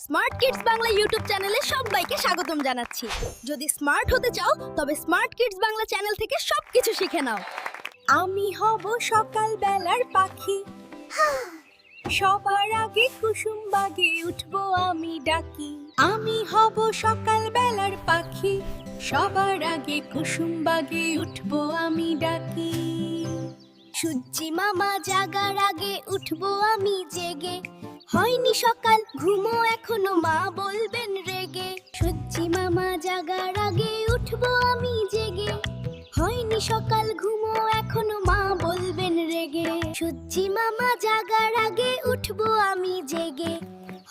Smart kids Bangla YouTube চ্যানেলে সবাইকে স্বাগতম জানাচ্ছি। যদি স্মার্ট হতে চাও তবে স্মার্ট কিডস বাংলা চ্যানেল থেকে সবকিছু শিখে নাও। আমি হব সকাল বেলার পাখি, সবার আগে কুসুম বাগে উঠবো আমি ডাকি। আমি হব সকাল বেলার পাখি, সবার আগে কুসুম বাগে উঠবো আমি ডাকি। সূর্যি মামা জাগার আগে উঠবো আমি জেগে, হয়নি সকাল ঘুমো এখনো মা বলবেন রেগে। সূর্যি মামা জাগার আগে উঠবো আমি জেগে, হয়নি সকাল ঘুমো এখনো মা বলবেন রেগে। সূর্যি মামা জাগার আগে উঠবো আমি জেগে,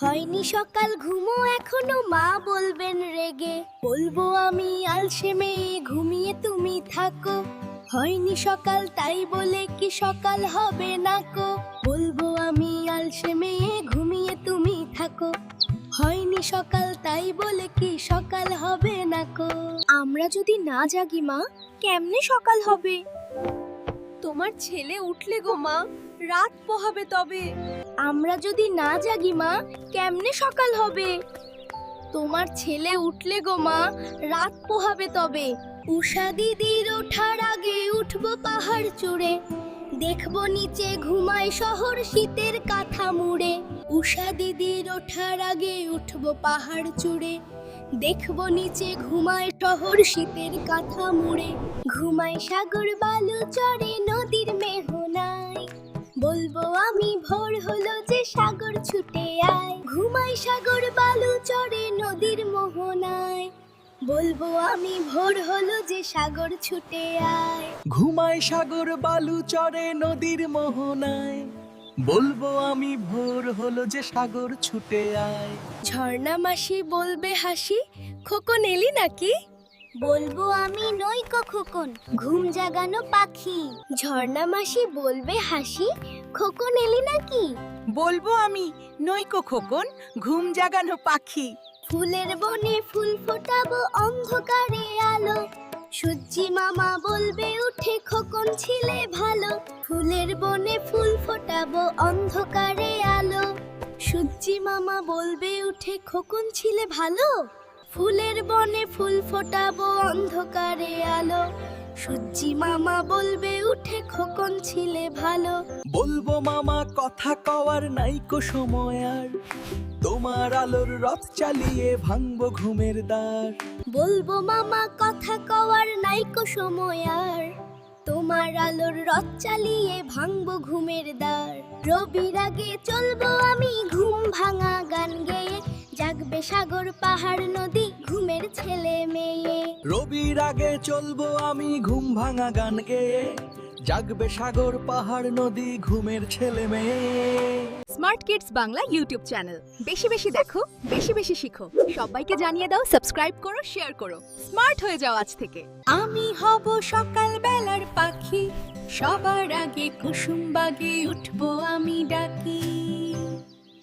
হয়নি সকাল ঘুমো এখনো মা বলবেন রেগে। বলবো আমি আলসে মেয়ে ঘুমিয়ে তুমি থাকো, হয়নি সকাল তাই বলে কি সকাল হবে না কো। বলবো আমি আলসে মেয়ে ঘুমিয়ে তুমি থাকো, হয়নি সকাল তাই বলে কি সকাল হবে না কো। আমরা যদি না জাগি মা কেমনে সকাল হবে? তোমার ছেলে উঠলে গো মা, রাত পোহাবে তবে। আমরা যদি না জাগি মা কেমনে সকাল হবে? তোমার ছেলে উঠলে গো মা, রাত পোহাবে তবে। উষা দিদির ওঠার আগে উঠবো পাহাড় চূড়ে, দেখবো নিচে ঘুমায় শহর শীতের কাঁথা মুড়ে। উষা দিদির ওঠার আগে উঠবো পাহাড় চূড়ে, দেখবো নিচে ঘুমায় শহর শীতের কাঁথা মুড়ে। ঘুমায় সাগর বালু চড়ে নদীর মেহনায়, বলবো আমি ভোর হলো যে সাগর ছুটে আয়। ঘুমায় সাগর বালু চড়ে নদীর মোহনায়, বলবো আমি ভোর হলো যে সাগর ছুটে আয়। ঘুমায় সাগর বালু চড়ে নদীর মোহনায়, বলবো আমি ভোর হলো যে সাগর ছুটে আয়। ঝর্ণা মাসি বলবে হাসি, খোকন এলি নাকি? বলবো আমি নইকো খোকন, ঘুম জাগানো পাখি। ঝর্ণা মাসি বলবে হাসি, খোকন এলি নাকি? বলবো আমি নইকো খোকন, ঘুম জাগানো পাখি। ফুলের বনে ফুল ফোটাবো অন্ধকারে আলো, সূর্যি মামা বলবে উঠে খোকন ছিলে ভালো। ফুলের বনে ফুল ফোটাবো অন্ধকারে আলো, সূর্যি মামা বলবে উঠে খোকন ছিলে ভালো। ফুলের বনে ফুল ফোটাবো অন্ধকারে আলো, সূর্যি মামা বলবে উঠে খোকন ছিলে ভালো। বলবো মামা কথা কওয়ার নাইকো সময় আর, তোমার আলোর রথ চালিয়ে ভাঙবো ঘুমের দ্বার। বলবো মামা কথা কওয়ার নাইকো সময় আর, তোমার আলোর রথ চালিয়ে ভাঙবো ঘুমের দ্বার। রবির আগে চলবো আমি ঘুম ভাঙা গান গেয়ে, জাগবে সাগর পাহাড় নদী ঘুমের ছেলে মেয়ে। রবির আগে চলবো আমি ঘুম ভাঙা গান গেয়ে, জাগবে সাগর পাহাড় নদী ঘুমের ছেলে মেয়ে। Smart kids Bangla YouTube channel বেশি বেশি দেখো, বেশি বেশি শিখো। সবাইকে জানিয়ে দাও, সাবস্ক্রাইব করো, শেয়ার করো। স্মার্ট হয়ে যাও আজ থেকে। আমি হব সকাল বেলার পাখি, সবার আগে কুসুম বাগে উঠবো আমি ডাকি।